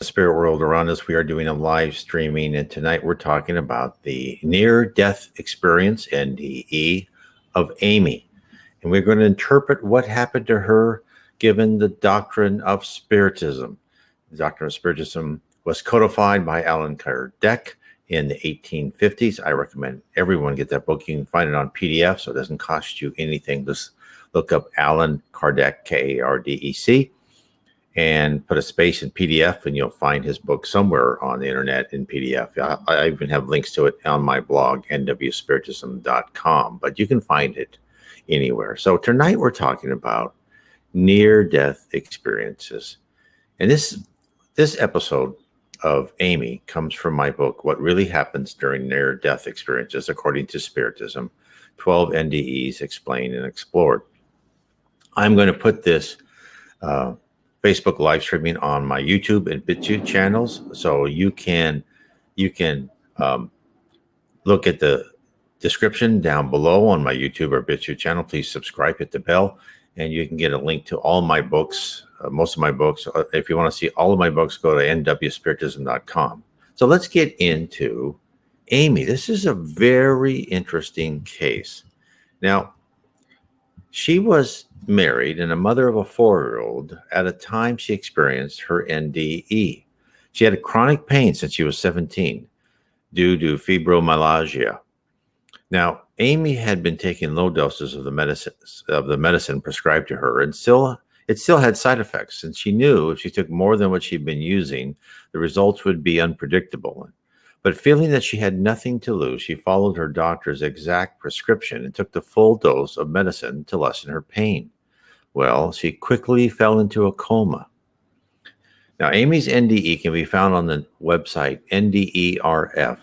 the spirit world around us. We are doing a live streaming, and tonight we're talking about the near death experience, NDE, of Amy. And we're going to interpret what happened to her given the doctrine of Spiritism. The doctrine of Spiritism was codified by Allan Kardec in the 1850s. I recommend everyone get that book. You can find it on PDF, so it doesn't cost you anything. Just look up Allan Kardec, Kardec, and put a space in PDF, and you'll find his book somewhere on the internet in PDF. I even have links to it on my blog, nwspiritism.com, but you can find it anywhere. So tonight we're talking about near-death experiences. And this episode of Amy comes from my book, What Really Happens During Near-Death Experiences According to Spiritism, 12 NDEs Explained and Explored. I'm going to put this Facebook live streaming on my YouTube and BitChute channels, so you can look at the description down below on my YouTube or BitChute channel. Please subscribe, hit the bell, and you can get a link to all my books, most of my books. If you want to see all of my books, go to nwspiritism.com. So let's get into Amy. This is a very interesting case. Now, she was married and a mother of a 4-year-old at a time she experienced her NDE. She had a chronic pain since she was 17 due to fibromyalgia. Now, Amy had been taking low doses of the medicine prescribed to her, and it still had side effects, and she knew if she took more than what she'd been using, the results would be unpredictable. But feeling that she had nothing to lose, she followed her doctor's exact prescription and took the full dose of medicine to lessen her pain. Well, she quickly fell into a coma. Now, Amy's NDE can be found on the website NDERF,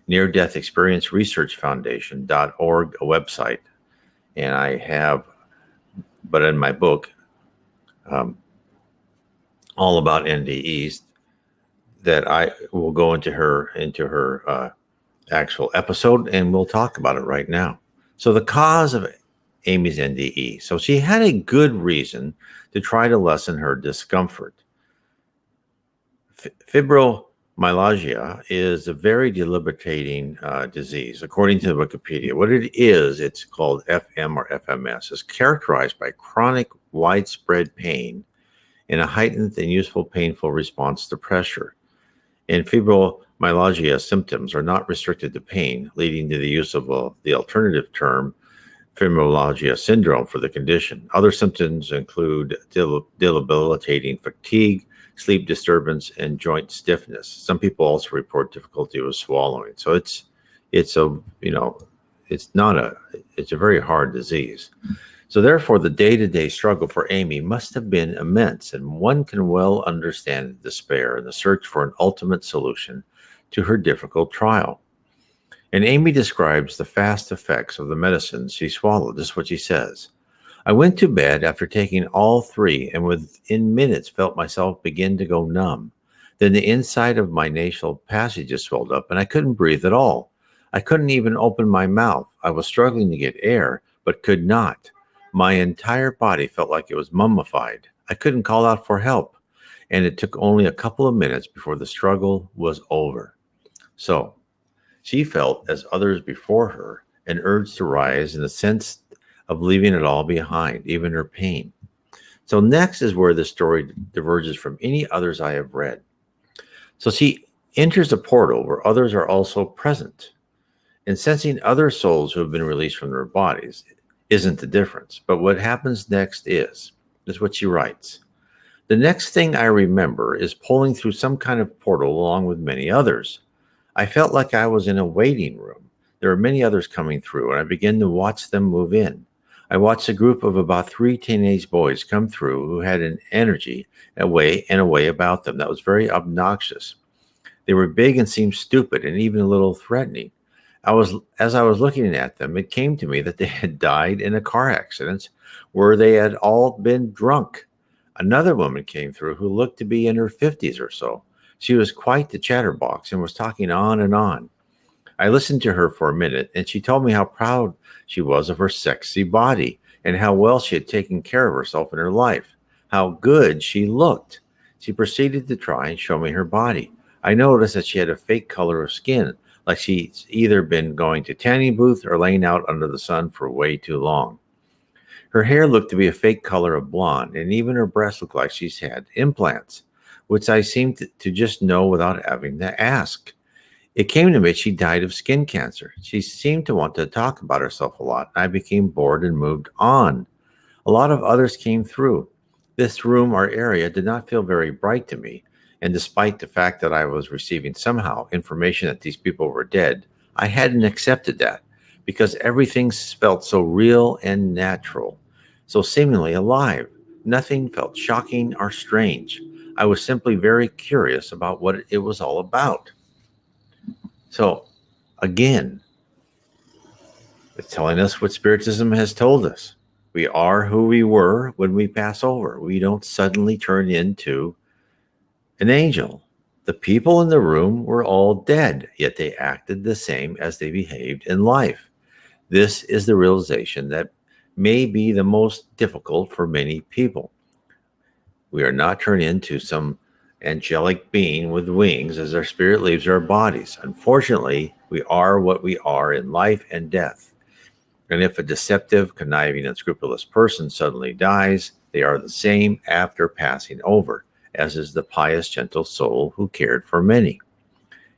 Near Death Experience Research Foundation.org, a website. And I have, but in my book, all about NDEs, that I will go into her actual episode, and we'll talk about it right now. So the cause of Amy's NDE. So she had a good reason to try to lessen her discomfort. Fibromyalgia is a very debilitating disease. According to Wikipedia, what it is, it's called FM or FMS. It's characterized by chronic, widespread pain and a heightened and useful painful response to pressure. And fibromyalgia symptoms are not restricted to pain, leading to the use of the alternative term fibromyalgia syndrome for the condition. Other symptoms include debilitating fatigue, sleep disturbance, and joint stiffness. Some people also report difficulty with swallowing. So it's a very hard disease. So therefore, the day-to-day struggle for Amy must have been immense, and one can well understand the despair and the search for an ultimate solution to her difficult trial. And Amy describes the fast effects of the medicines she swallowed. This is what she says. I went to bed after taking all 3, and within minutes felt myself begin to go numb. Then the inside of my nasal passages swelled up, and I couldn't breathe at all. I couldn't even open my mouth. I was struggling to get air, but could not. My entire body felt like it was mummified. I couldn't call out for help, and it took only a couple of minutes before the struggle was over. So she felt, as others before her, an urge to rise in the sense of leaving it all behind, even her pain. So next is where the story diverges from any others I have read. So she enters a portal where others are also present, and sensing other souls who have been released from their bodies isn't the difference. But what happens next is what she writes. The next thing I remember is pulling through some kind of portal along with many others. I felt like I was in a waiting room. There were many others coming through, and I began to watch them move in. I watched a group of about 3 teenage boys come through who had an energy and a way about them that was very obnoxious. They were big and seemed stupid and even a little threatening. As I was looking at them, it came to me that they had died in a car accident where they had all been drunk. Another woman came through who looked to be in her 50s or so. She was quite the chatterbox and was talking on and on. I listened to her for a minute, and she told me how proud she was of her sexy body and how well she had taken care of herself in her life, how good she looked. She proceeded to try and show me her body. I noticed that she had a fake color of skin, like she's either been going to tanning booth or laying out under the sun for way too long. Her hair looked to be a fake color of blonde, and even her breasts looked like she's had implants, which I seemed to just know without having to ask. It came to me she died of skin cancer. She seemed to want to talk about herself a lot. I became bored and moved on. A lot of others came through. This room or area did not feel very bright to me, and despite the fact that I was receiving somehow information that these people were dead, I hadn't accepted that because everything felt so real and natural, so seemingly alive. Nothing felt shocking or strange. I was simply very curious about what it was all about. So, again, it's telling us what Spiritism has told us. We are who we were when we pass over. We don't suddenly turn into an angel. The people in the room were all dead, yet they acted the same as they behaved in life. This is the realization that may be the most difficult for many people. We are not turned into some angelic being with wings as our spirit leaves our bodies. Unfortunately, we are what we are in life and death. And if a deceptive, conniving, unscrupulous person suddenly dies, they are the same after passing over, as is the pious, gentle soul who cared for many.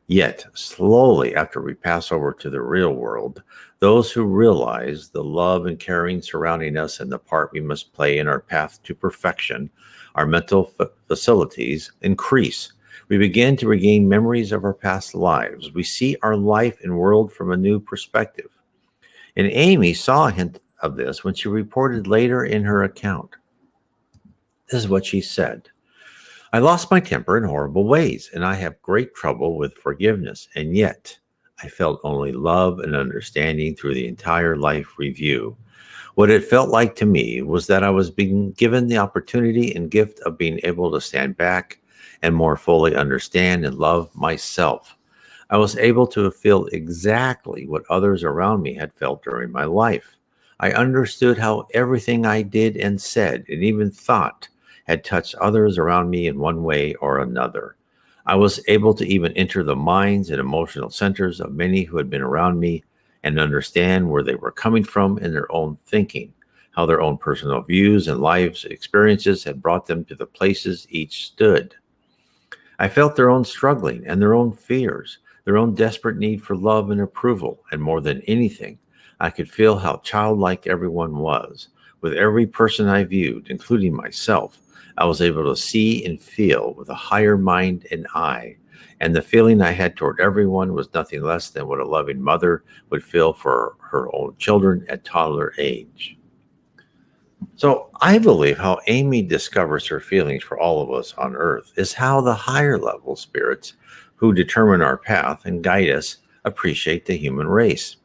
Yet, slowly after we pass over to the real world, those who realize the love and caring surrounding us and the part we must play in our path to perfection, our mental facilities increase. We begin to regain memories of our past lives. We see our life and world from a new perspective. And Amy saw a hint of this when she reported later in her account. This is what she said. I lost my temper in horrible ways, and I have great trouble with forgiveness, and yet I felt only love and understanding through the entire life review. What it felt like to me was that I was being given the opportunity and gift of being able to stand back and more fully understand and love myself. I was able to feel exactly what others around me had felt during my life. I understood how everything I did and said and even thought had touched others around me in one way or another. I was able to even enter the minds and emotional centers of many who had been around me and understand where they were coming from in their own thinking, how their own personal views and lives experiences had brought them to the places each stood. I felt their own struggling and their own fears, their own desperate need for love and approval, and more than anything, I could feel how childlike everyone was. With every person I viewed, including myself, I was able to see and feel with a higher mind and eye, and the feeling I had toward everyone was nothing less than what a loving mother would feel for her own children at toddler age. So I believe how Amy discovers her feelings for all of us on earth is how the higher level spirits who determine our path and guide us appreciate the human race.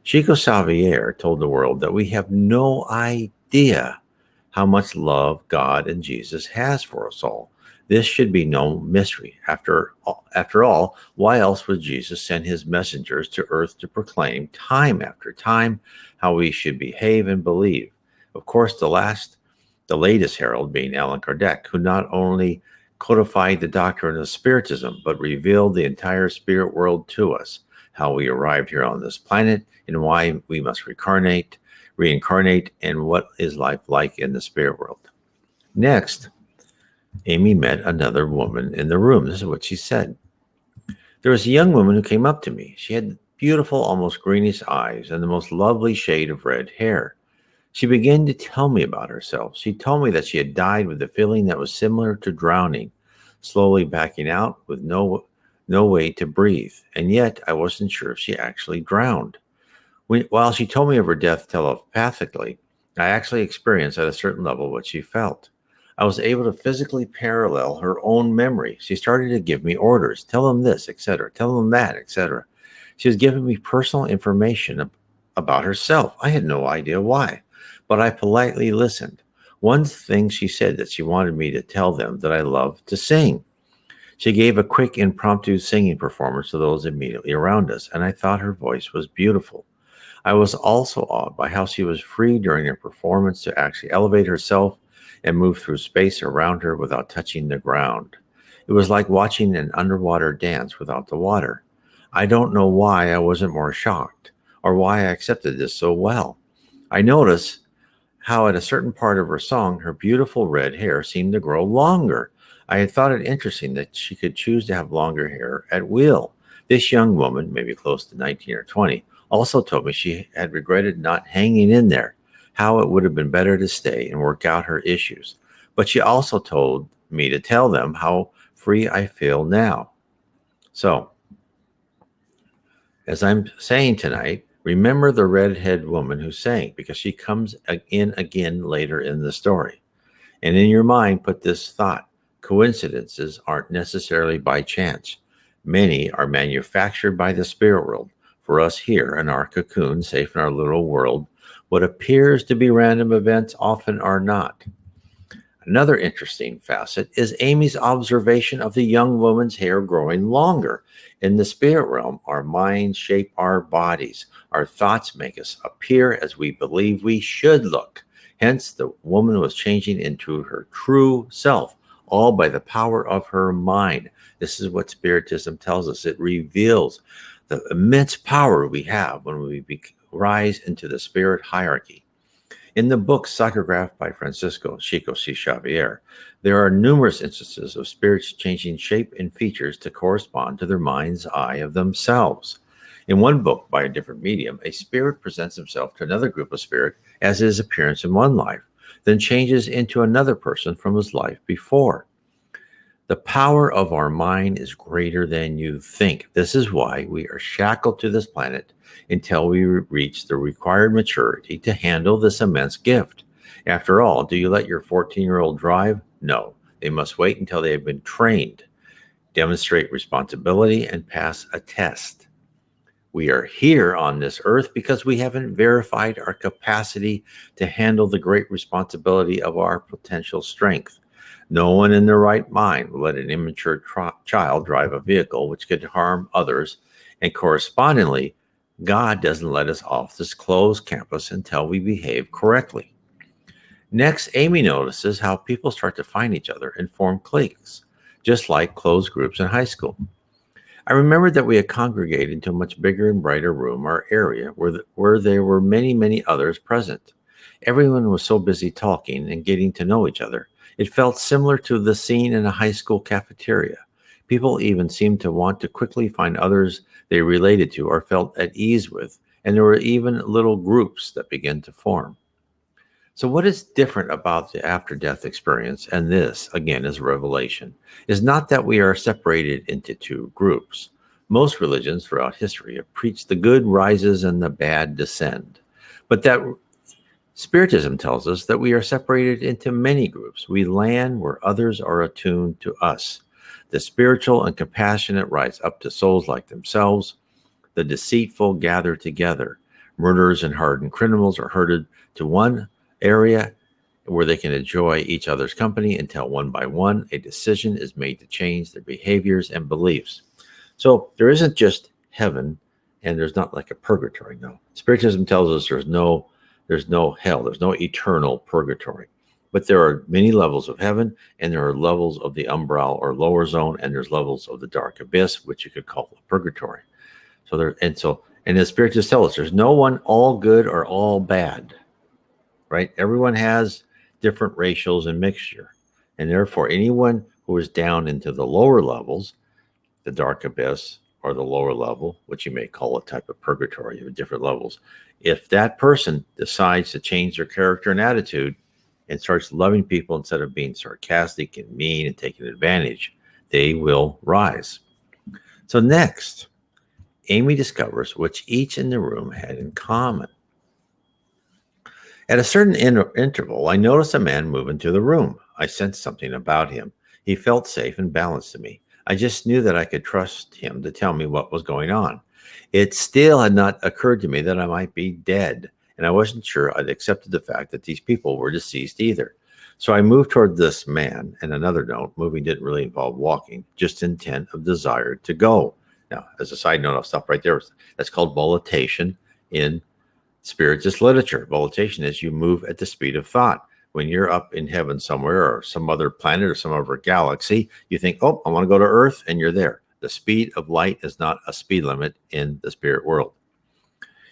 Chico Xavier told the world that we have no idea how much love God and Jesus has for us all. This should be no mystery. After all, why else would Jesus send his messengers to earth to proclaim time after time how we should behave and believe? Of course, the latest herald being Allan Kardec, who not only codified the doctrine of Spiritism, but revealed the entire spirit world to us, how we arrived here on this planet and why we must reincarnate, and what is life like in the spirit world. Next, Amy met another woman in the room. This is what she said. There was a young woman who came up to me. She had beautiful, almost greenish eyes and the most lovely shade of red hair. She began to tell me about herself. She told me that she had died with a feeling that was similar to drowning, slowly backing out with no way to breathe. And yet I wasn't sure if she actually drowned. While she told me of her death telepathically, I actually experienced at a certain level what she felt. I was able to physically parallel her own memory. She started to give me orders, tell them this, etc., tell them that, etc. She was giving me personal information about herself. I had no idea why, but I politely listened. One thing she said that she wanted me to tell them that I love to sing. She gave a quick impromptu singing performance to those immediately around us, and I thought her voice was beautiful. I was also awed by how she was free during her performance to actually elevate herself and move through space around her without touching the ground. It was like watching an underwater dance without the water. I don't know why I wasn't more shocked, or why I accepted this so well. I noticed how at a certain part of her song, her beautiful red hair seemed to grow longer. I had thought it interesting that she could choose to have longer hair at will. This young woman, maybe close to 19 or 20, also told me she had regretted not hanging in there, how it would have been better to stay and work out her issues. But she also told me to tell them how free I feel now. So, as I'm saying tonight, remember the redhead woman who sang, because she comes in again later in the story. And in your mind, put this thought: coincidences aren't necessarily by chance. Many are manufactured by the spirit world. For us here in our cocoon, safe in our little world, what appears to be random events often are not. Another interesting facet is Amy's observation of the young woman's hair growing longer. In the spirit realm, our minds shape our bodies. Our thoughts make us appear as we believe we should look. Hence, the woman was changing into her true self, all by the power of her mind. This is what Spiritism tells us. It reveals the immense power we have when we rise into the spirit hierarchy. In the book Psychographed by Francisco Chico C. Xavier, there are numerous instances of spirits changing shape and features to correspond to their mind's eye of themselves. In one book by a different medium, a spirit presents himself to another group of spirit as his appearance in one life, then changes into another person from his life before. The power of our mind is greater than you think. This is why we are shackled to this planet until we reach the required maturity to handle this immense gift. After all, do you let your 14-year-old drive? No. They must wait until they have been trained, demonstrate responsibility, and pass a test. We are here on this earth because we haven't verified our capacity to handle the great responsibility of our potential strength. No one in their right mind will let an immature child drive a vehicle which could harm others, and correspondingly, God doesn't let us off this closed campus until we behave correctly. Next, Amy notices how people start to find each other and form cliques, just like closed groups in high school. I remembered that we had congregated into a much bigger and brighter room or area where there were many, many others present. Everyone was so busy talking and getting to know each other. It felt similar to the scene in a high school cafeteria. People even seemed to want to quickly find others they related to or felt at ease with, and there were even little groups that began to form. So what is different about the after-death experience, and this, again, is revelation, is not that we are separated into two groups. Most religions throughout history have preached the good rises and the bad descend, but that Spiritism tells us that we are separated into many groups. We land where others are attuned to us. The spiritual and compassionate rise up to souls like themselves. The deceitful gather together. Murderers and hardened criminals are herded to one area where they can enjoy each other's company until one by one a decision is made to change their behaviors and beliefs. So there isn't just heaven, and there's not like a purgatory. No, Spiritism tells us there's no hell, there's no eternal purgatory. But there are many levels of heaven, and there are levels of the umbral or lower zone, and there's levels of the dark abyss, which you could call a purgatory. And the Spiritists tell us there's no one all good or all bad, right? Everyone has different ratios and mixture. And therefore, anyone who is down into the lower levels, the dark abyss, or the lower level, which you may call a type of purgatory of different levels, if that person decides to change their character and attitude and starts loving people instead of being sarcastic and mean and taking advantage, they will rise. So next, Amy discovers what each in the room had in common. At a certain interval, I noticed a man move into the room. I sensed something about him. He felt safe and balanced to me. I just knew that I could trust him to tell me what was going on. It still had not occurred to me that I might be dead, and I wasn't sure I'd accepted the fact that these people were deceased either. So I moved toward this man, and another note, moving didn't really involve walking, just intent of desire to go. Now, as a side note, I'll stop right there. That's called volitation in Spiritist literature. Volitation is you move at the speed of thought. when you're up in heaven somewhere or some other planet or some other galaxy, you think, oh, I want to go to Earth, and you're there. The speed of light is not a speed limit in the spirit world.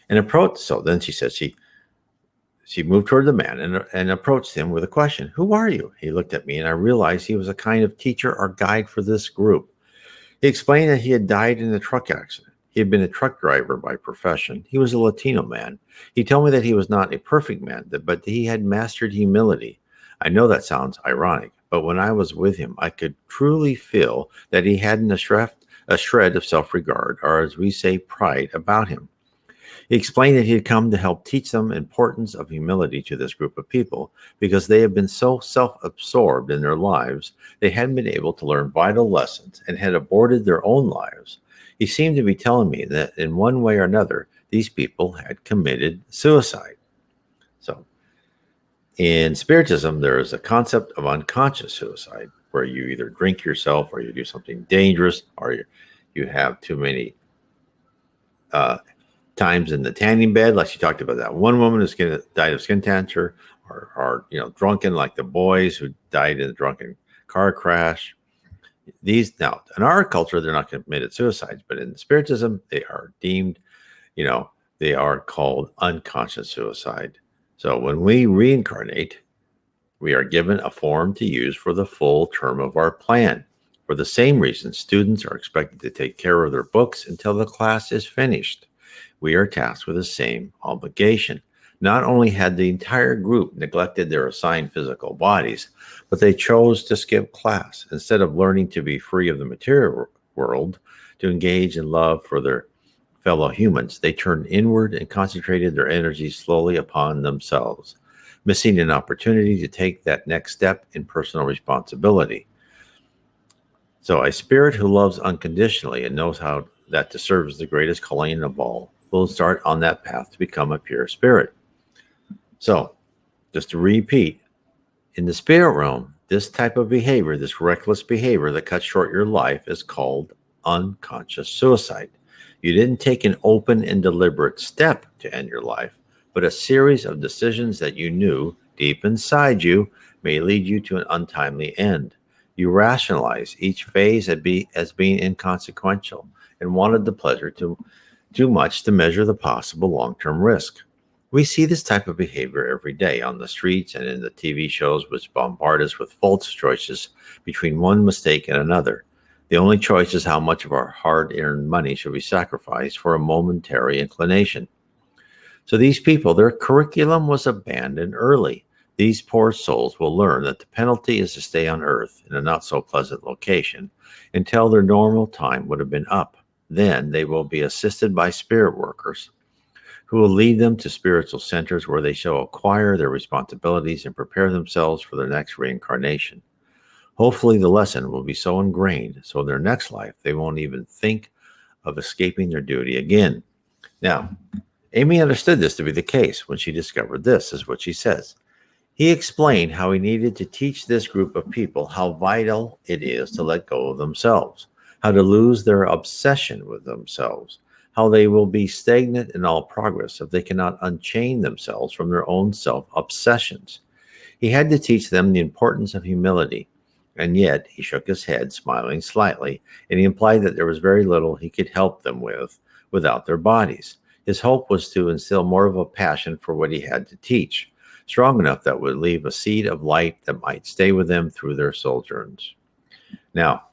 And approach. So then she said she moved toward the man and approached him with a question. Who are you? He looked at me, and I realized he was a kind of teacher or guide for this group. He explained that he had died in a truck accident. He had been a truck driver by profession. He was a Latino man. He told me that he was not a perfect man, but he had mastered humility. I know that sounds ironic, but when I was with him, I could truly feel that he hadn't a shred of self-regard, or as we say, pride about him. He explained that he had come to help teach them the importance of humility to this group of people because they had been so self-absorbed in their lives, they hadn't been able to learn vital lessons and had aborted their own lives. He seemed to be telling me that in one way or another, these people had committed suicide. So, in Spiritism, there is a concept of unconscious suicide where you either drink yourself or you do something dangerous or you have too many times in the tanning bed, like she talked about that one woman who died of skin cancer, or drunken, like the boys who died in a drunken car crash. These, now in our culture, they're not committed suicides, but in Spiritism, they are deemed, they are called unconscious suicide. So when we reincarnate, we are given a form to use for the full term of our plan. For the same reason, students are expected to take care of their books until the class is finished. We are tasked with the same obligation. Not only had the entire group neglected their assigned physical bodies, but they chose to skip class instead of learning to be free of the material world, to engage in love for their fellow humans. They turned inward and concentrated their energy slowly upon themselves, missing an opportunity to take that next step in personal responsibility. So a spirit who loves unconditionally and knows how that to serve is the greatest calling of all will start on that path to become a pure spirit. So, just to repeat, in the spirit realm, this type of behavior, this reckless behavior that cuts short your life, is called unconscious suicide. You didn't take an open and deliberate step to end your life, but a series of decisions that you knew deep inside you may lead you to an untimely end. You rationalize each phase as being inconsequential and wanted the pleasure too much to measure the possible long-term risk. We see this type of behavior every day on the streets and in the TV shows which bombard us with false choices between one mistake and another. The only choice is how much of our hard-earned money should we sacrifice for a momentary inclination. So these people, their curriculum was abandoned early. These poor souls will learn that the penalty is to stay on earth in a not-so-pleasant location until their normal time would have been up. Then they will be assisted by spirit workers who will lead them to spiritual centers where they shall acquire their responsibilities and prepare themselves for their next reincarnation. Hopefully the lesson will be so ingrained so in their next life they won't even think of escaping their duty again. Now, Amy understood this to be the case when she discovered this, is what she says. He explained how he needed to teach this group of people how vital it is to let go of themselves, how to lose their obsession with themselves, how they will be stagnant in all progress if they cannot unchain themselves from their own self-obsessions. He had to teach them the importance of humility, and yet he shook his head, smiling slightly, and he implied that there was very little he could help them with without their bodies. His hope was to instill more of a passion for what he had to teach, strong enough that would leave a seed of light that might stay with them through their sojourns. Now,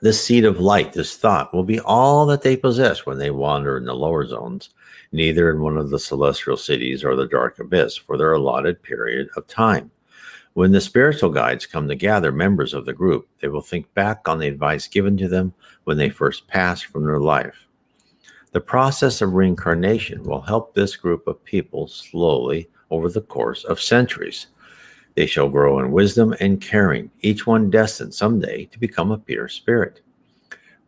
this seed of light, this thought, will be all that they possess when they wander in the lower zones, neither in one of the celestial cities or the dark abyss for their allotted period of time. When the spiritual guides come to gather members of the group, they will think back on the advice given to them when they first passed from their life. The process of reincarnation will help this group of people slowly over the course of centuries. They shall grow in wisdom and caring, each one destined someday to become a pure spirit.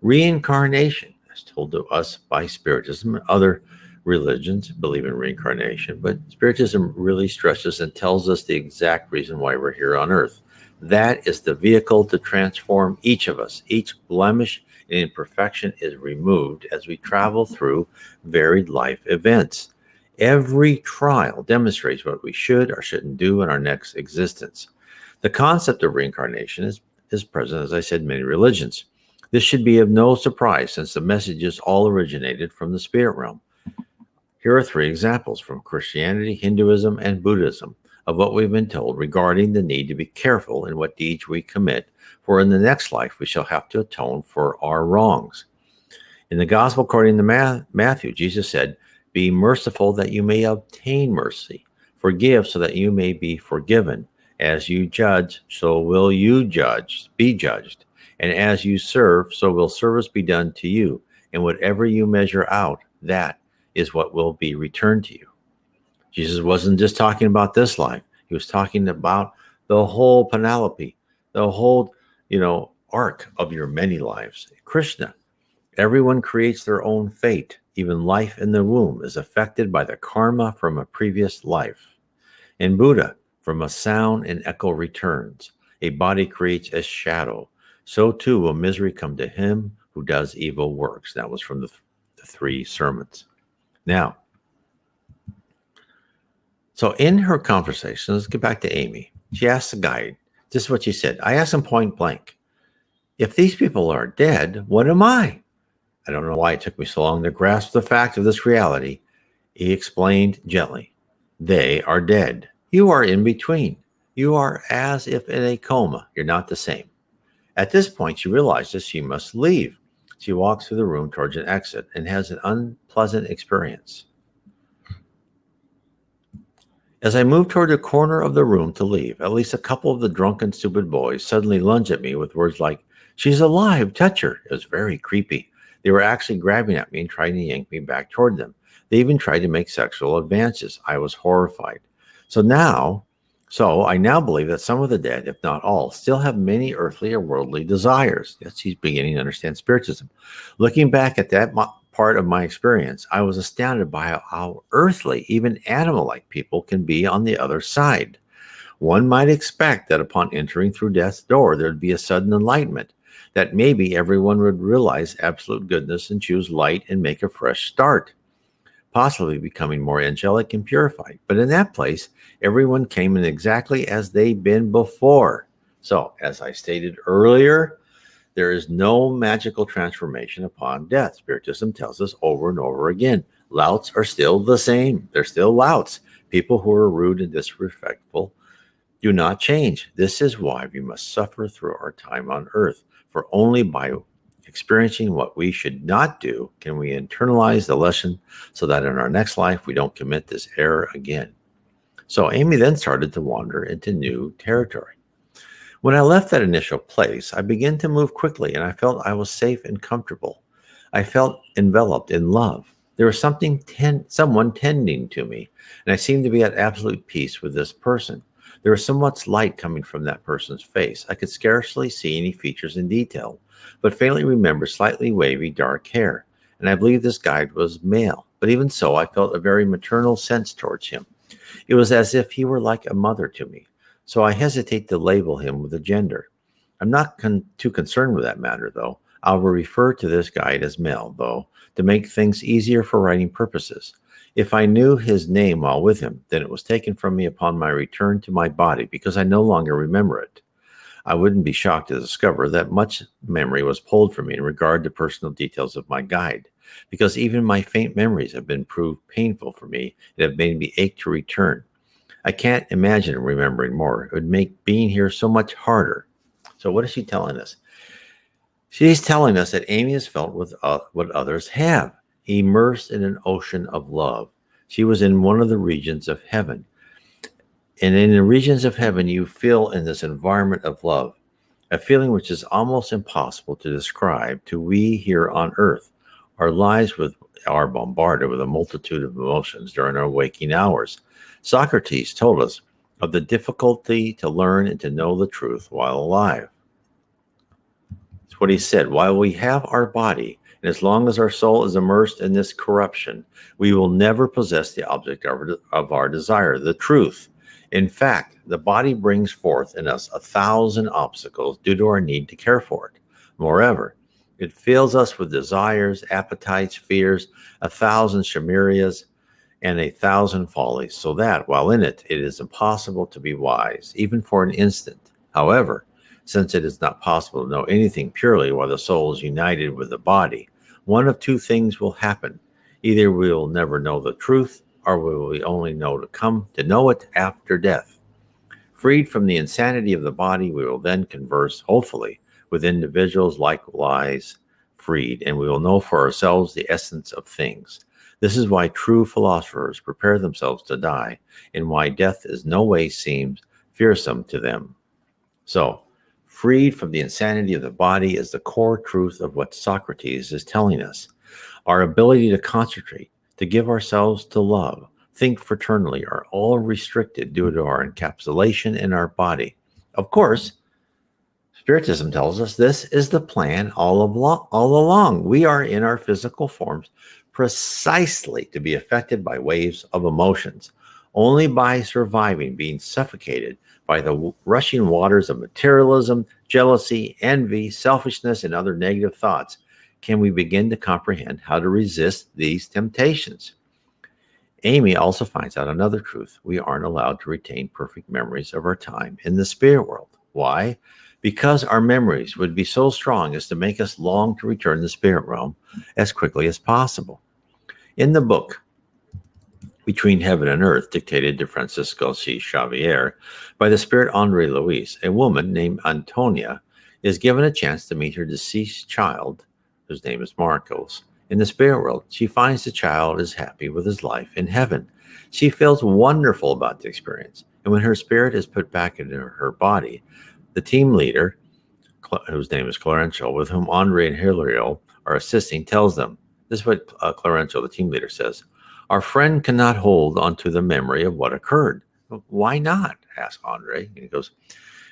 Reincarnation, as told to us by Spiritism, and other religions believe in reincarnation, but Spiritism really stresses and tells us the exact reason why we're here on earth. That is the vehicle to transform each of us. Each blemish and imperfection is removed as we travel through varied life events. Every trial demonstrates what we should or shouldn't do in our next existence. The concept of reincarnation is present, as I said, in many religions. This should be of no surprise since the messages all originated from the spirit realm. Here are three examples from Christianity, Hinduism, and Buddhism of what we've been told regarding the need to be careful in what deeds we commit, for in the next life we shall have to atone for our wrongs. In the Gospel according to Matthew, Jesus said, "Be merciful that you may obtain mercy. Forgive so that you may be forgiven. As you judge, so will you be judged. And as you serve, so will service be done to you. And whatever you measure out, that is what will be returned to you." Jesus wasn't just talking about this life. He was talking about the whole panoply, the whole, arc of your many lives. Krishna, everyone creates their own fate. Even life in the womb is affected by the karma from a previous life. In Buddha, from a sound and echo returns. A body creates a shadow. So too will misery come to him who does evil works. That was from the three sermons. Now, so in her conversation, let's get back to Amy. She asked the guide, this is what she said. I asked him point blank, if these people are dead, what am I? I don't know why it took me so long to grasp the fact of this reality. He explained gently, they are dead. You are in between. You are as if in a coma. You're not the same. At this point, she realizes she must leave. She walks through the room towards an exit and has an unpleasant experience. As I moved toward the corner of the room to leave, at least a couple of the drunken, stupid boys suddenly lunged at me with words like, "She's alive, touch her." It was very creepy. They were actually grabbing at me and trying to yank me back toward them. They even tried to make sexual advances. I was horrified. So I now believe that some of the dead, if not all, still have many earthly or worldly desires. Yes, he's beginning to understand Spiritism. Looking back at that part of my experience, I was astounded by how earthly, even animal-like people can be on the other side. One might expect that upon entering through death's door, there'd be a sudden enlightenment, that maybe everyone would realize absolute goodness and choose light and make a fresh start, possibly becoming more angelic and purified. But in that place, everyone came in exactly as they'd been before. So, as I stated earlier, there is no magical transformation upon death. Spiritism tells us over and over again, louts are still the same. They're still louts. People who are rude and disrespectful do not change. This is why we must suffer through our time on earth, for only by experiencing what we should not do can we internalize the lesson so that in our next life we don't commit this error again. So Amy then started to wander into new territory. When I left that initial place, I began to move quickly and I felt I was safe and comfortable. I felt enveloped in love. There was someone tending to me, and I seemed to be at absolute peace with this person. There was so much light coming from that person's face. I could scarcely see any features in detail, but faintly remember slightly wavy dark hair, and I believe this guide was male. But even so, I felt a very maternal sense towards him. It was as if he were like a mother to me. So I hesitate to label him with a gender. I'm not too concerned with that matter, though. I will refer to this guide as male, though, to make things easier for writing purposes. If I knew his name while with him, then it was taken from me upon my return to my body because I no longer remember it. I wouldn't be shocked to discover that much memory was pulled from me in regard to personal details of my guide, because even my faint memories have been proved painful for me and have made me ache to return. I can't imagine remembering more. It would make being here so much harder. So what is she telling us? She's telling us that Amy has felt what others have, immersed in an ocean of love. She was in one of the regions of heaven. And in the regions of heaven, you feel in this environment of love, a feeling which is almost impossible to describe to we here on earth. Our lives are bombarded with a multitude of emotions during our waking hours. Socrates told us of the difficulty to learn and to know the truth while alive. It's what he said. While we have our body, and as long as our soul is immersed in this corruption, we will never possess the object of our desire, the truth. In fact, the body brings forth in us 1,000 obstacles due to our need to care for it. Moreover, it fills us with desires, appetites, fears, 1,000 chimeras. and 1,000 follies, so that, while in it, it is impossible to be wise, even for an instant. However, since it is not possible to know anything purely while the soul is united with the body, one of two things will happen. Either we will never know the truth, or we will only know to come to know it after death. Freed from the insanity of the body, we will then converse, hopefully, with individuals likewise freed, and we will know for ourselves the essence of things. This is why true philosophers prepare themselves to die, and why death is no way seems fearsome to them. So, freed from the insanity of the body is the core truth of what Socrates is telling us. Our ability to concentrate, to give ourselves to love, think fraternally are all restricted due to our encapsulation in our body. Of course, Spiritism tells us this is the plan all along. We are in our physical forms precisely to be affected by waves of emotions. Only by surviving being suffocated by the rushing waters of materialism, jealousy, envy, selfishness, and other negative thoughts can we begin to comprehend how to resist these temptations. Amy also finds out another truth. We aren't allowed to retain perfect memories of our time in the spirit world. Why? Because our memories would be so strong as to make us long to return to the spirit realm as quickly as possible. In the book, Between Heaven and Earth, dictated to Francisco C. Xavier by the spirit Andre Luis, a woman named Antonia is given a chance to meet her deceased child, whose name is Marcos. In the spirit world, she finds the child is happy with his life in heaven. She feels wonderful about the experience, and when her spirit is put back into her body, the team leader, whose name is Clarencio, with whom Andre and Hilario are assisting, tells them, this is what Clarencio, the team leader, says, our friend cannot hold onto the memory of what occurred. Why not? Asked Andre. And he goes,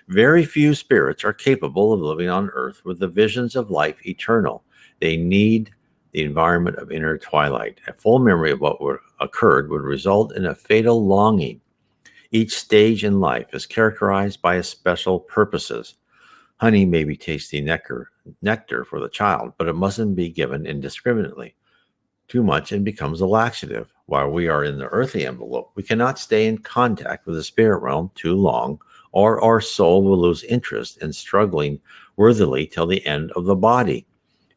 very few spirits are capable of living on earth with the visions of life eternal. They need the environment of inner twilight. A full memory of what occurred would result in a fatal longing. Each stage in life is characterized by special purposes. Honey may be tasty nectar for the child, but it mustn't be given indiscriminately. Too much and becomes a laxative. While we are in the earthly envelope, we cannot stay in contact with the spirit realm too long, or our soul will lose interest in struggling worthily till the end of the body.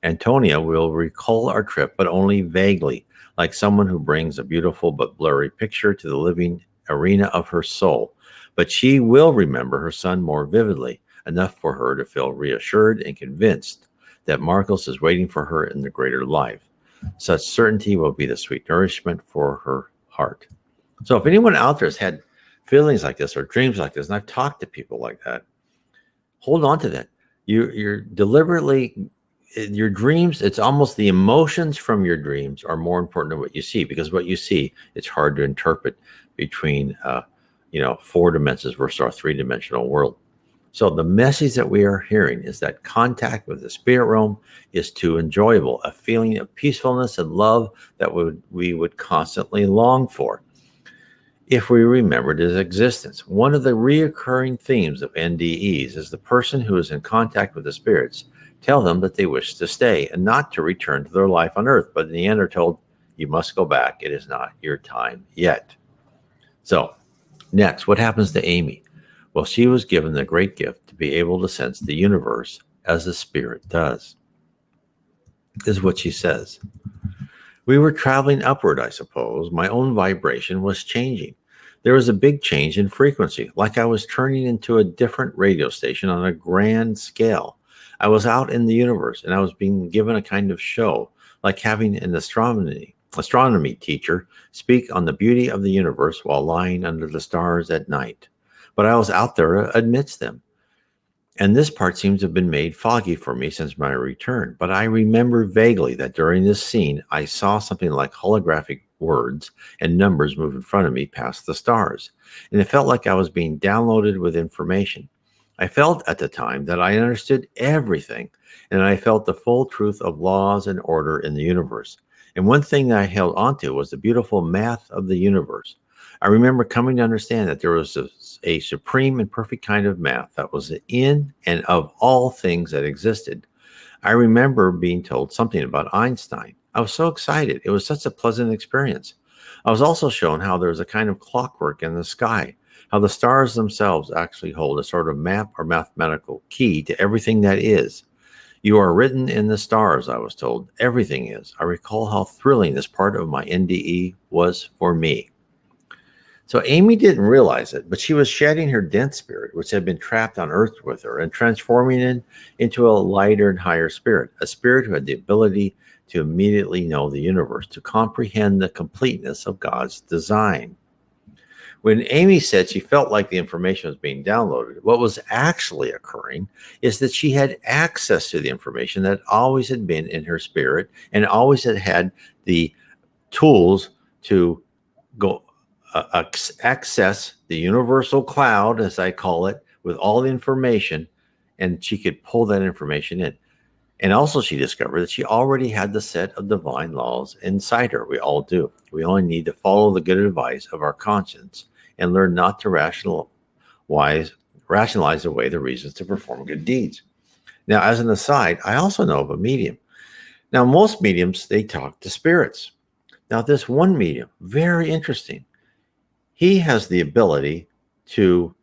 Antonia will recall our trip, but only vaguely, like someone who brings a beautiful but blurry picture to the living arena of her soul. But she will remember her son more vividly, enough for her to feel reassured and convinced that Marcos is waiting for her in the greater life. Such certainty will be the sweet nourishment for her heart. So if anyone out there has had feelings like this or dreams like this, and I've talked to people like that, hold on to that. You're deliberately, your dreams, it's almost the emotions from your dreams are more important than what you see, because what you see, it's hard to interpret between, 4 dimensions versus our 3-dimensional world. So the message that we are hearing is that contact with the spirit realm is too enjoyable, a feeling of peacefulness and love that we would constantly long for if we remembered its existence. One of the reoccurring themes of NDEs is the person who is in contact with the spirits tell them that they wish to stay and not to return to their life on earth, but in the end are told, you must go back. It is not your time yet. So next, what happens to Amy? Well, she was given the great gift to be able to sense the universe as the spirit does. This is what she says. We were traveling upward, I suppose. My own vibration was changing. There was a big change in frequency, like I was turning into a different radio station on a grand scale. I was out in the universe, and I was being given a kind of show, like having an astronomy teacher speak on the beauty of the universe while lying under the stars at night. But I was out there amidst them. And this part seems to have been made foggy for me since my return. But I remember vaguely that during this scene, I saw something like holographic words and numbers move in front of me past the stars. And it felt like I was being downloaded with information. I felt at the time that I understood everything, and I felt the full truth of laws and order in the universe. And one thing that I held onto was the beautiful math of the universe. I remember coming to understand that there was a supreme and perfect kind of math that was in and of all things that existed. I remember being told something about Einstein. I was so excited. It was such a pleasant experience. I was also shown how there's a kind of clockwork in the sky, how the stars themselves actually hold a sort of map or mathematical key to everything that is. You are written in the stars, I was told. Everything is. I recall how thrilling this part of my NDE was for me. So Amy didn't realize it, but she was shedding her dense spirit, which had been trapped on earth with her, and transforming it into a lighter and higher spirit, a spirit who had the ability to immediately know the universe, to comprehend the completeness of God's design. When Amy said she felt like the information was being downloaded, what was actually occurring is that she had access to the information that always had been in her spirit and always had the tools to go access the universal cloud, as I call it, with all the information, and she could pull that information in. And also, she discovered that she already had the set of divine laws inside her. We all do. We only need to follow the good advice of our conscience and learn not to rationalize away the reasons to perform good deeds. Now, as an aside, I also know of a medium. Now, most mediums, they talk to spirits. Now, this one medium, very interesting. He has the ability to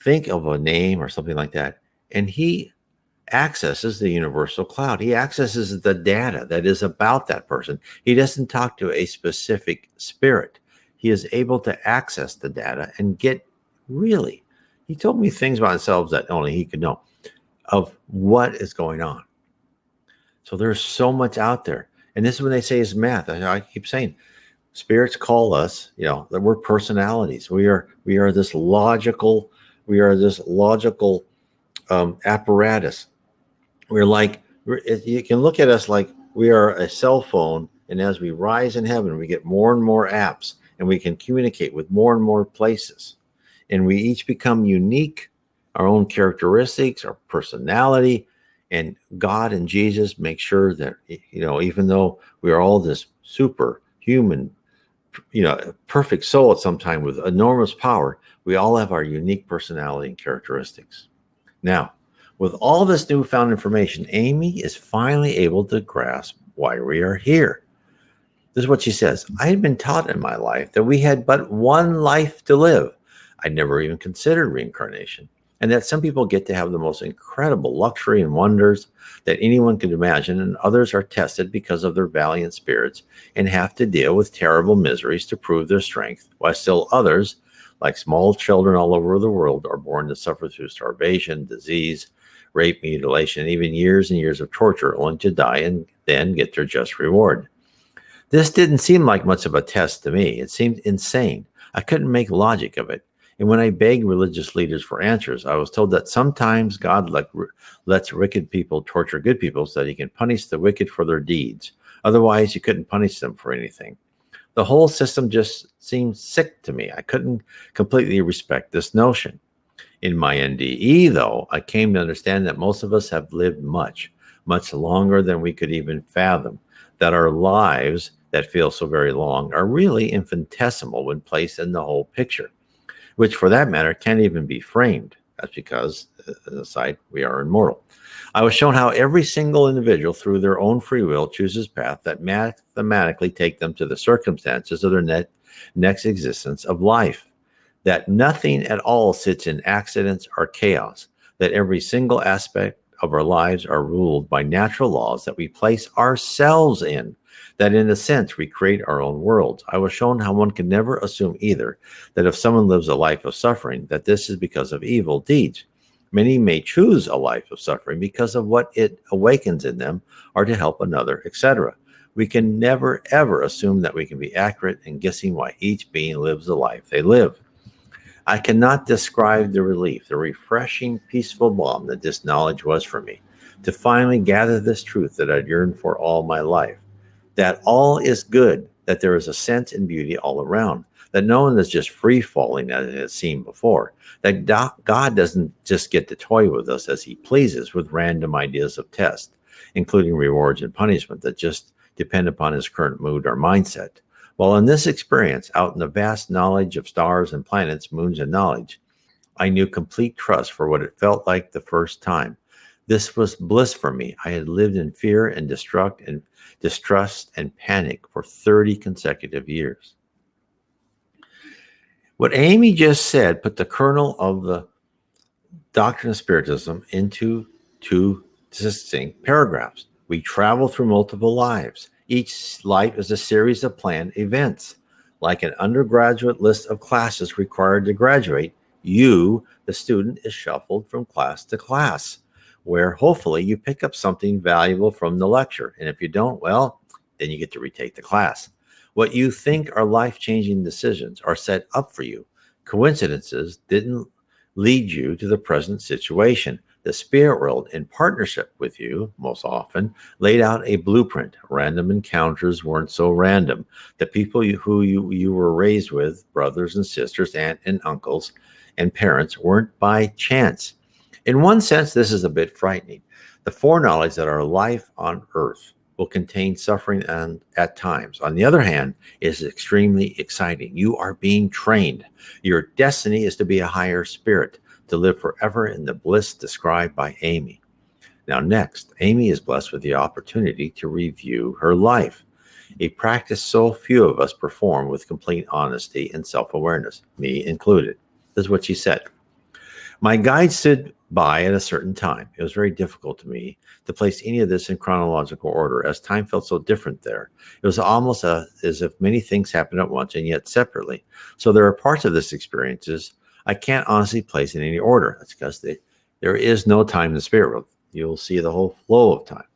think of a name or something like that, and he accesses the universal cloud. He accesses the data that is about that person. He doesn't talk to a specific spirit. He is able to access the data and get really, he told me things about himself that only he could know of what is going on. So there's so much out there. And this is when they say is math. I keep saying, spirits call us, that we're personalities. We are this logical, apparatus. You can look at us like we are a cell phone, and as we rise in heaven, we get more and more apps, and we can communicate with more and more places. And we each become unique, our own characteristics, our personality, and God and Jesus make sure that, even though we are all this superhuman, perfect soul at some time with enormous power, we all have our unique personality and characteristics. Now, with all this newfound information, Amy is finally able to grasp why we are here. This is what she says. I had been taught in my life that we had but one life to live. I never even considered reincarnation, and that some people get to have the most incredible luxury and wonders that anyone could imagine, and others are tested because of their valiant spirits and have to deal with terrible miseries to prove their strength, while still others, like small children all over the world, are born to suffer through starvation, disease, rape, mutilation, even years and years of torture, only to die and then get their just reward. This didn't seem like much of a test to me. It seemed insane. I couldn't make logic of it. And when I begged religious leaders for answers, I was told that sometimes God lets wicked people torture good people so that he can punish the wicked for their deeds. Otherwise, you couldn't punish them for anything. The whole system just seemed sick to me. I couldn't completely respect this notion. In my NDE, though, I came to understand that most of us have lived much, much longer than we could even fathom, that our lives that feel so very long are really infinitesimal when placed in the whole picture, which for that matter can't even be framed. That's because, as an aside, we are immortal. I was shown how every single individual, through their own free will, chooses paths that mathematically take them to the circumstances of their next existence of life, that nothing at all sits in accidents or chaos, that every single aspect of our lives are ruled by natural laws that we place ourselves in, that in a sense we create our own worlds. I was shown how one can never assume either that if someone lives a life of suffering, that this is because of evil deeds. Many may choose a life of suffering because of what it awakens in them or to help another, etc. We can never, ever assume that we can be accurate in guessing why each being lives the life they live. I cannot describe the relief, the refreshing, peaceful balm that this knowledge was for me, to finally gather this truth that I'd yearned for all my life, that all is good, that there is a sense and beauty all around, that no one is just free-falling as it has seemed before, that God doesn't just get to toy with us as he pleases with random ideas of test, including rewards and punishment that just depend upon his current mood or mindset. While in this experience, out in the vast knowledge of stars and planets, moons and knowledge, I knew complete trust for what it felt like the first time. This was bliss for me. I had lived in fear and distrust and panic for 30 consecutive years. What Amy just said put the kernel of the doctrine of Spiritism into two distinct paragraphs. We travel through multiple lives. Each life is a series of planned events. Like an undergraduate list of classes required to graduate, you, the student, is shuffled from class to class, where hopefully you pick up something valuable from the lecture. And if you don't, well, then you get to retake the class. What you think are life-changing decisions are set up for you. Coincidences didn't lead you to the present situation. The spirit world, in partnership with you, most often, laid out a blueprint. Random encounters weren't so random. The people who you were raised with, brothers and sisters, aunt and uncles, and parents, weren't by chance. In one sense, this is a bit frightening. The foreknowledge that our life on earth will contain suffering and at times. On the other hand, is extremely exciting. You are being trained. Your destiny is to be a higher spirit, to live forever in the bliss described by Amy. Now, next, Amy is blessed with the opportunity to review her life, a practice so few of us perform with complete honesty and self-awareness, me included. This is what she said. My guide stood by at a certain time. It was very difficult to me to place any of this in chronological order, as time felt so different there. It was almost as if many things happened at once and yet separately. So there are parts of this experiences I can't honestly place in any order. That's because there is no time in the spirit world. You'll see the whole flow of time.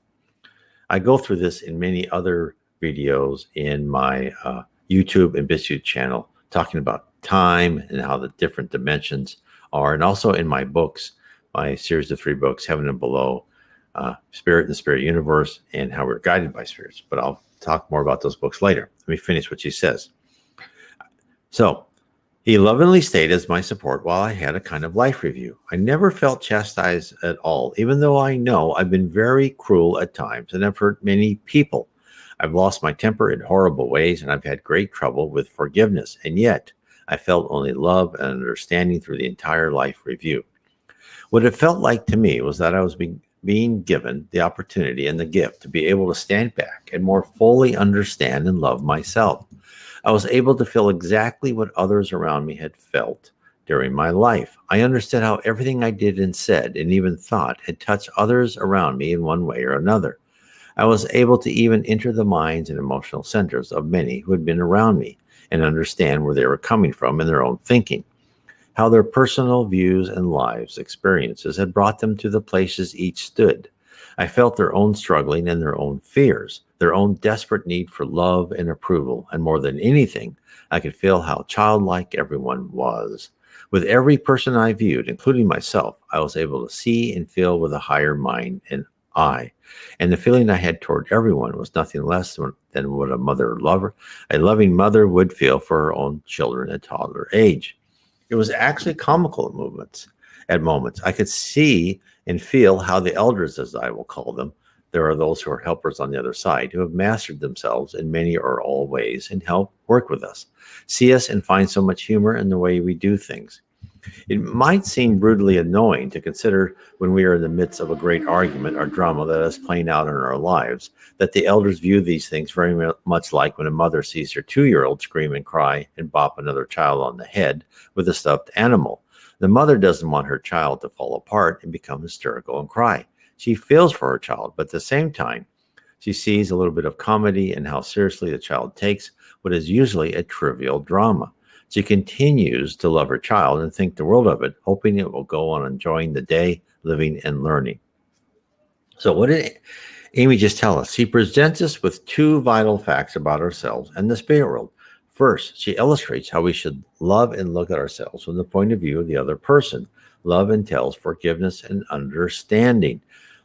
I go through this in many other videos in my YouTube and BitChute channel, talking about time and how the different dimensions are, and also in my books, my series of 3 books, Heaven and Below, Spirit and the Spirit Universe, and How We're Guided by Spirits. But I'll talk more about those books later. Let me finish what she says. So, he lovingly stayed as my support while I had a kind of life review. I never felt chastised at all, even though I know I've been very cruel at times and have hurt many people. I've lost my temper in horrible ways, and I've had great trouble with forgiveness, and yet I felt only love and understanding through the entire life review. What it felt like to me was that I was being given the opportunity and the gift to be able to stand back and more fully understand and love myself. I was able to feel exactly what others around me had felt during my life. I understood how everything I did and said and even thought had touched others around me in one way or another. I was able to even enter the minds and emotional centers of many who had been around me and understand where they were coming from in their own thinking, how their personal views and lives experiences had brought them to the places each stood. I felt their own struggling and their own fears, their own desperate need for love and approval, and more than anything, I could feel how childlike everyone was. With every person I viewed, including myself, I was able to see and feel with a higher mind and eye. And the feeling I had toward everyone was nothing less than what a loving mother would feel for her own children at toddler age. It was actually comical at moments. I could see and feel how the elders, as I will call them, there are those who are helpers on the other side, who have mastered themselves in many or all ways and help work with us, see us and find so much humor in the way we do things. It might seem brutally annoying to consider when we are in the midst of a great argument or drama that is playing out in our lives, that the elders view these things very much like when a mother sees her 2-year-old scream and cry and bop another child on the head with a stuffed animal. The mother doesn't want her child to fall apart and become hysterical and cry. She feels for her child, but at the same time, she sees a little bit of comedy in how seriously the child takes what is usually a trivial drama. She continues to love her child and think the world of it, hoping it will go on enjoying the day, living and learning. So what did Amy just tell us? She presents us with 2 vital facts about ourselves and the spirit world. First, she illustrates how we should love and look at ourselves from the point of view of the other person. Love entails forgiveness and understanding.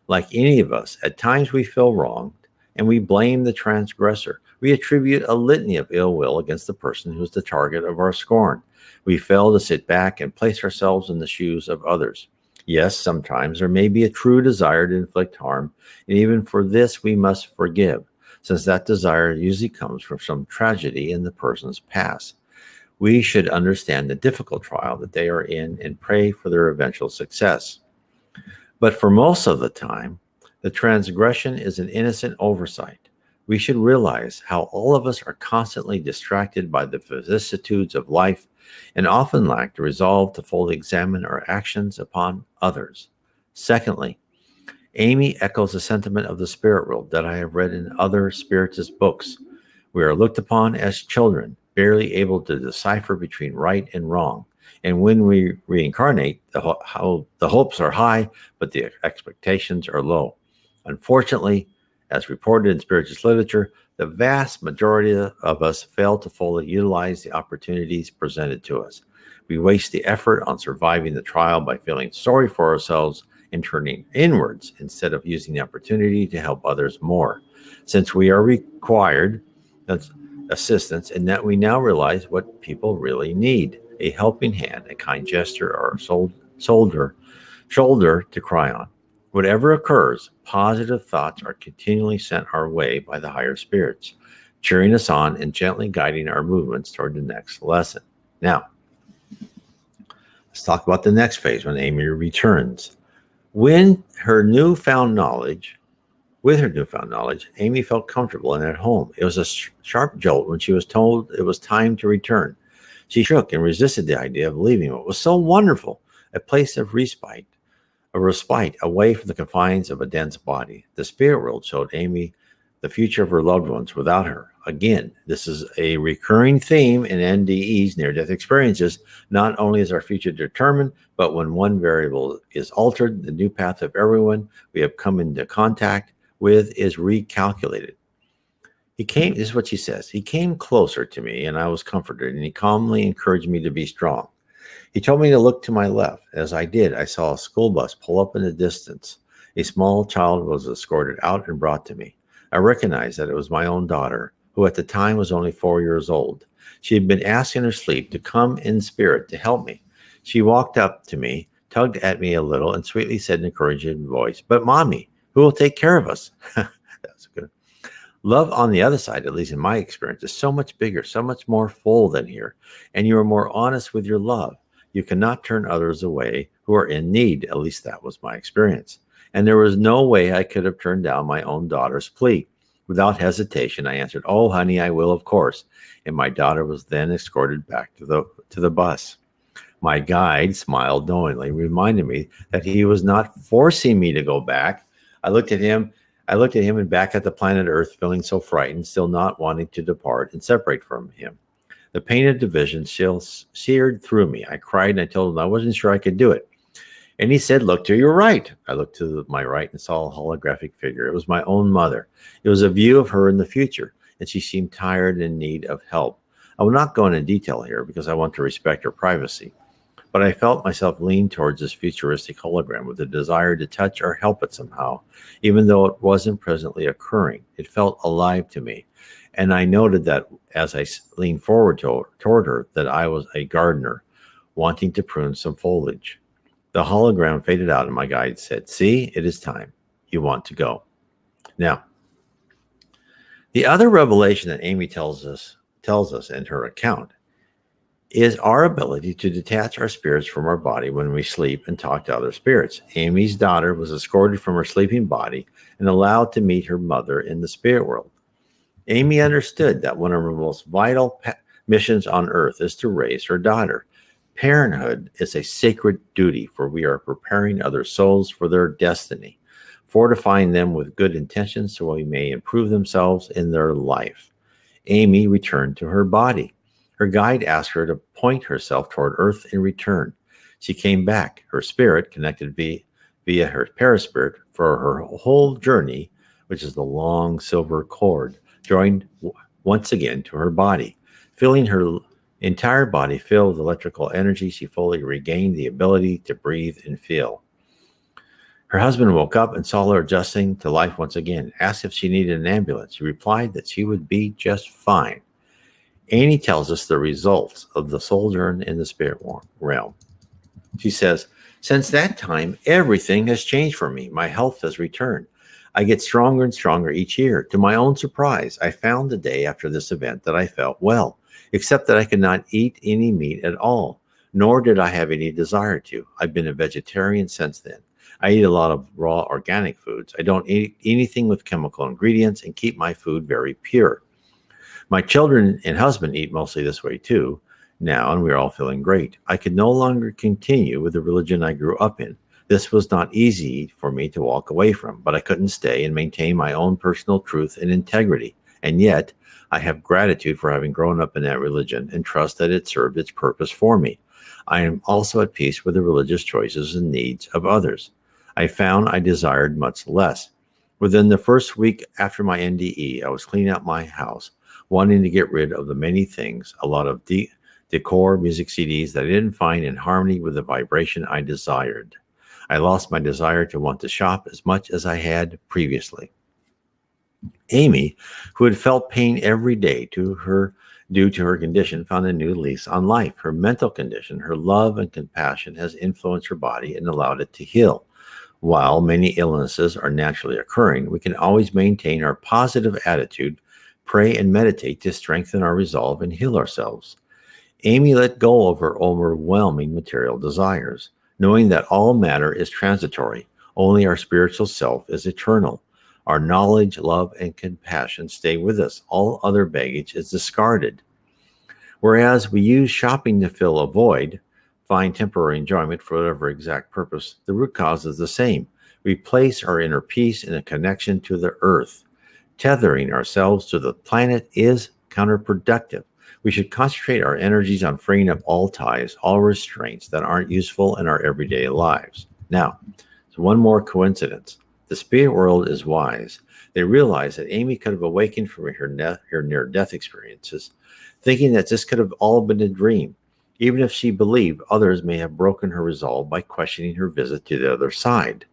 Like any of us, at times we feel wronged and we blame the transgressor. We attribute a litany of ill will against the person who is the target of our scorn. We fail to sit back and place ourselves in the shoes of others. Yes, sometimes there may be a true desire to inflict harm, and even for this we must forgive, since that desire usually comes from some tragedy in the person's past. We should understand the difficult trial that they are in and pray for their eventual success. But for most of the time, the transgression is an innocent oversight. We should realize how all of us are constantly distracted by the vicissitudes of life and often lack the resolve to fully examine our actions upon others. Secondly, Amy echoes a sentiment of the spirit world that I have read in other spiritist books. We are looked upon as children, barely able to decipher between right and wrong. And when we reincarnate, the hopes are high, but the expectations are low. Unfortunately, as reported in spiritist literature, the vast majority of us fail to fully utilize the opportunities presented to us. We waste the effort on surviving the trial by feeling sorry for ourselves and turning inwards instead of using the opportunity to help others more. Since we are required assistance, and that we now realize what people really need: a helping hand, a kind gesture, or a shoulder to cry on. Whatever occurs, positive thoughts are continually sent our way by the higher spirits, cheering us on and gently guiding our movements toward the next lesson. Now, let's talk about the next phase when Amy returns. With her newfound knowledge, Amy felt comfortable and at home. It was a sharp jolt when she was told it was time to return. She shook and resisted the idea of leaving what was so wonderful, a place of respite away from the confines of a dense body. The spirit world showed Amy the future of her loved ones without her. Again, this is a recurring theme in NDE's near-death experiences. Not only is our future determined, but when one variable is altered, the new path of everyone we have come into contact with is recalculated. This is what she says, he came closer to me and I was comforted, and he calmly encouraged me to be strong. He told me to look to my left. As I did, I saw a school bus pull up in the distance. A small child was escorted out and brought to me. I recognized that it was my own daughter, who at the time was only 4 years old. She had been asked in her sleep to come in spirit to help me. She walked up to me, tugged at me a little, and sweetly said in an encouraging voice, "But Mommy, who will take care of us?" That was good. Love on the other side, at least in my experience, is so much bigger, so much more full than here, and you are more honest with your love. You cannot turn others away who are in need. At least that was my experience. And there was no way I could have turned down my own daughter's plea. Without hesitation, I answered, "Oh, honey, I will, of course." And my daughter was then escorted back to the bus. My guide smiled knowingly, reminded me that he was not forcing me to go back. I looked at him and back at the planet Earth, feeling so frightened, still not wanting to depart and separate from him. The pain of division still seared through me. I cried and I told him I wasn't sure I could do it. And he said, "Look to your right." I looked to my right and saw a holographic figure. It was my own mother. It was a view of her in the future, and she seemed tired and in need of help. I will not go into detail here because I want to respect her privacy, but I felt myself lean towards this futuristic hologram with a desire to touch or help it somehow, even though it wasn't presently occurring. It felt alive to me. And I noted that as I leaned forward toward her, that I was a gardener wanting to prune some foliage. The hologram faded out and my guide said, "See, it is time. You want to go." Now, the other revelation that Amy tells us in her account is our ability to detach our spirits from our body when we sleep and talk to other spirits. Amy's daughter was escorted from her sleeping body and allowed to meet her mother in the spirit world. Amy understood that one of her most vital missions on earth is to raise her daughter. Parenthood is a sacred duty, for we are preparing other souls for their destiny, fortifying them with good intentions so we may improve themselves in their life. Amy returned to her body. Her guide asked her to point herself toward Earth in return. She came back, her spirit connected via her perispirit for her whole journey, which is the long silver cord, joined once again to her body. Feeling her entire body filled with electrical energy, she fully regained the ability to breathe and feel. Her husband woke up and saw her adjusting to life once again, asked if she needed an ambulance. She replied that she would be just fine. Amy tells us the results of the sojourn in the spirit realm. She says, "Since that time, everything has changed for me. My health has returned. I get stronger and stronger each year. To my own surprise, I found the day after this event that I felt well, except that I could not eat any meat at all, nor did I have any desire to. I've been a vegetarian since then. I eat a lot of raw organic foods. I don't eat anything with chemical ingredients and keep my food very pure. My children and husband eat mostly this way too. now, and we were all feeling great. I could no longer continue with the religion I grew up in. This was not easy for me to walk away from, but I couldn't stay and maintain my own personal truth and integrity. And yet, I have gratitude for having grown up in that religion and trust that it served its purpose for me. I am also at peace with the religious choices and needs of others. I found I desired much less. Within the first week after my NDE, I was cleaning out my house, wanting to get rid of the many things, a lot of decor, music CDs that I didn't find in harmony with the vibration I desired. I lost my desire to want to shop as much as I had previously. Amy, who had felt pain every day due to her condition, found a new lease on life. Her mental condition, her love and compassion has influenced her body and allowed it to heal. While many illnesses are naturally occurring, we can always maintain our positive attitude, pray and meditate to strengthen our resolve and heal ourselves. Amy let go of her overwhelming material desires, knowing that all matter is transitory. Only our spiritual self is eternal. Our knowledge, love, and compassion stay with us. All other baggage is discarded. Whereas we use shopping to fill a void, find temporary enjoyment for whatever exact purpose, the root cause is the same. We place our inner peace in a connection to the earth. Tethering ourselves to the planet is counterproductive. We should concentrate our energies on freeing up all ties, all restraints that aren't useful in our everyday lives. Now, so one more coincidence. The spirit world is wise. They realize that Amy could have awakened from her near-death experiences, thinking that this could have all been a dream, even if she believed others may have broken her resolve by questioning her visit to the other side.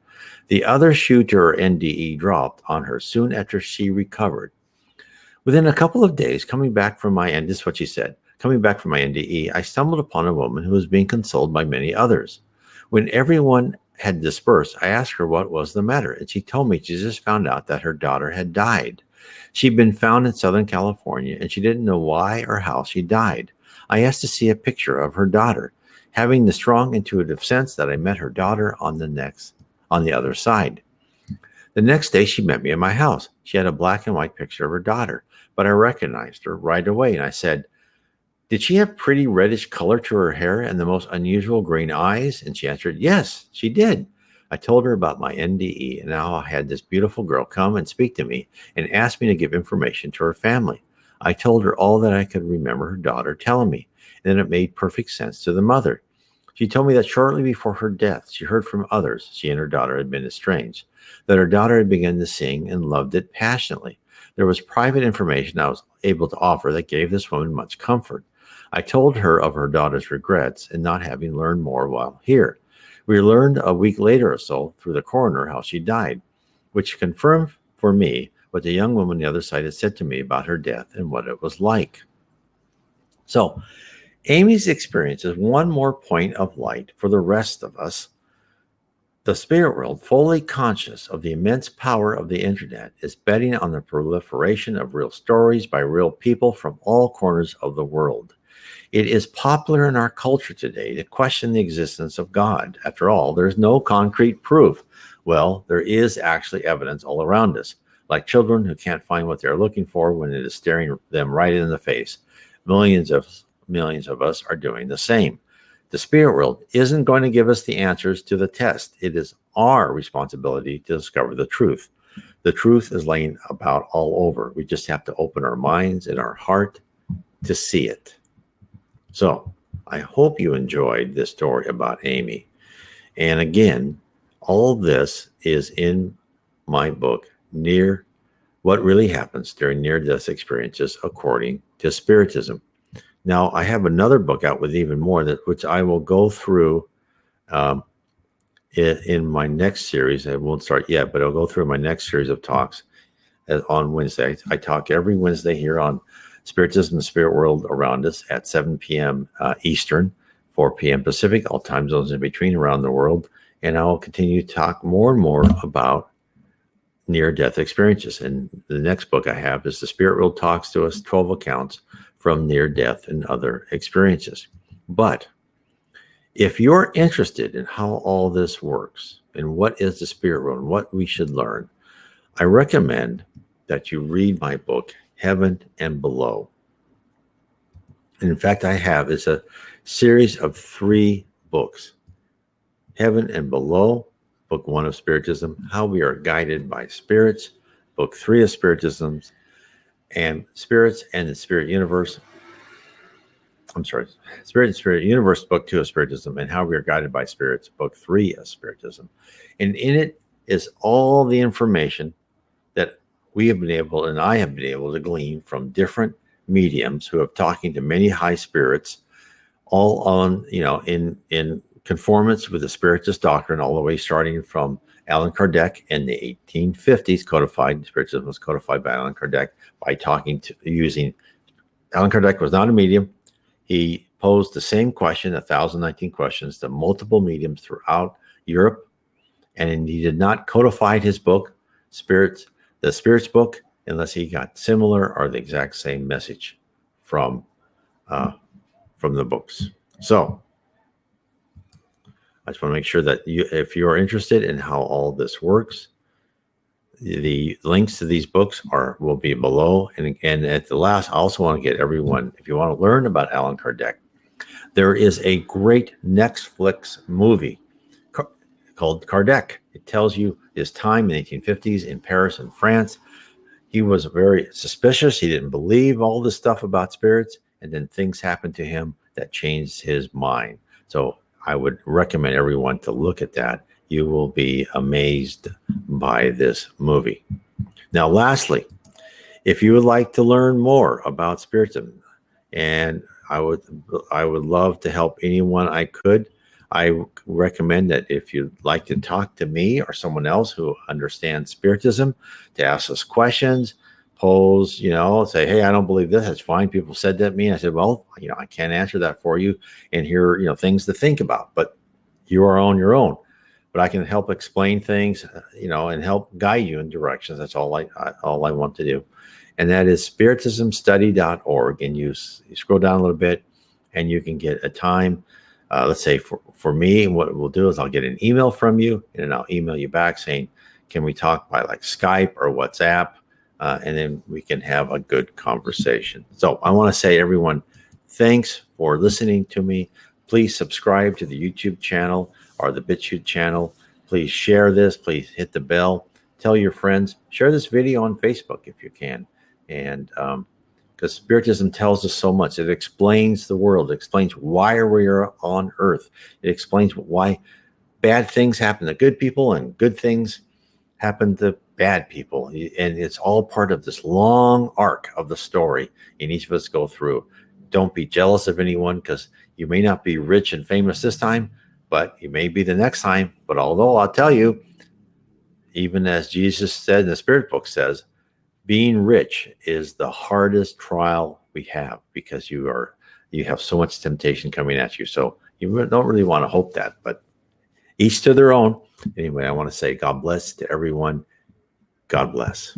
The other shoe to her NDE dropped on her soon after she recovered. Within a couple of days, this is what she said, coming back from my NDE, I stumbled upon a woman who was being consoled by many others. When everyone had dispersed, I asked her what was the matter, and she told me she just found out that her daughter had died. She'd been found in Southern California, and she didn't know why or how she died. I asked to see a picture of her daughter, having the strong intuitive sense that I met her daughter on the other side. The next day, she met me at my house. She had a black and white picture of her daughter, but I recognized her right away, and I said, "Did she have pretty reddish color to her hair and the most unusual green eyes?" And she answered, "Yes, she did." I told her about my NDE and how I had this beautiful girl come and speak to me and ask me to give information to her family. I told her all that I could remember her daughter telling me, and it made perfect sense to the mother. She told me that shortly before her death, she heard from others she and her daughter had been estranged, that her daughter had begun to sing and loved it passionately. There was private information I was able to offer that gave this woman much comfort. I told her of her daughter's regrets in not having learned more while here. We learned a week later or so through the coroner how she died, which confirmed for me what the young woman on the other side had said to me about her death and what it was like. So, Amy's experience is one more point of light for the rest of us. The spirit world, fully conscious of the immense power of the internet, is betting on the proliferation of real stories by real people from all corners of the world. It is popular in our culture today to question the existence of God. After all, there's no concrete proof. Well, there is actually evidence all around us, like children who can't find what they're looking for when it is staring them right in the face. Millions of us are doing the same. The spirit world isn't going to give us the answers to the test. It is our responsibility to discover the truth. The truth is laying about all over. We just have to open our minds and our heart to see it. So I hope you enjoyed this story about Amy. And again, all this is in my book, What Really Happens During Near-Death Experiences According to Spiritism. Now, I have another book out with even more, which I will go through in my next series. I won't start yet, but I'll go through my next series of talks on Wednesday. I talk every Wednesday here on Spiritism, the Spirit World Around Us at 7 p.m. Eastern, 4 p.m. Pacific, all time zones in between around the world. And I will continue to talk more and more about near-death experiences. And the next book I have is The Spirit World Talks to Us, 12 Accounts from Near-Death and Other Experiences. But if you're interested in how all this works and what is the spirit world and what we should learn, I recommend that you read my book, Heaven and Below. And in fact, I have, it's a series of 3 books: Heaven and Below, Book 1 of Spiritism; How We Are Guided by Spirits, Book 3 of Spiritism; and Spirits and the Spirit Universe. I'm sorry, Spirit and Spirit Universe, Book 2 of Spiritism, and How We Are Guided by Spirits, Book 3 of Spiritism. And in it is all the information that we have been able, and I have been able to glean from different mediums who have talking to many high spirits, all on, in conformance with the Spiritist doctrine, all the way starting from Allan Kardec in the 1850s. Spiritism was codified by Allan Kardec by using. Allan Kardec was not a medium. He posed the same question, 1,019 questions, to multiple mediums throughout Europe, and he did not codify his book, the Spirits book, unless he got similar or the exact same message from the books. So I just want to make sure that if you are interested in how all this works, the links to these books will be below. And at the last, I also want to get everyone, if you want to learn about Allan Kardec, there is a great Netflix movie called Kardec. It tells you his time in the 1850s in Paris and France. He was very suspicious. He didn't believe all this stuff about spirits. And then things happened to him that changed his mind. So I would recommend everyone to look at that. You will be amazed by this movie. Now, lastly, if you would like to learn more about Spiritism, and I would love to help anyone I could, I recommend that if you'd like to talk to me or someone else who understands Spiritism, to ask us questions, pose, say, hey, I don't believe this. That's fine. People said that to me. I said, well, I can't answer that for you. And here are, things to think about, but you are on your own. But I can help explain things, and help guide you in directions. That's all I want to do. And that is spiritismstudy.org. And you scroll down a little bit and you can get a time. Let's say for me, what we'll do is I'll get an email from you, and then I'll email you back saying, can we talk by like Skype or WhatsApp? And then we can have a good conversation. So I want to say, everyone, thanks for listening to me. Please subscribe to the YouTube channel or the BitChute channel. Please share this. Please hit the bell. Tell your friends. Share this video on Facebook if you can. And because Spiritism tells us so much. It explains the world. It explains why we are on Earth. It explains why bad things happen to good people and good things happen to bad people. And it's all part of this long arc of the story, and each of us go through. Don't be jealous of anyone, because you may not be rich and famous this time, but you may be the next time. But although I'll tell you, even as Jesus said in the Spirit book says, being rich is the hardest trial we have, because you have so much temptation coming at you. So you don't really want to hope that, but each to their own. Anyway, I want to say God bless to everyone. God bless.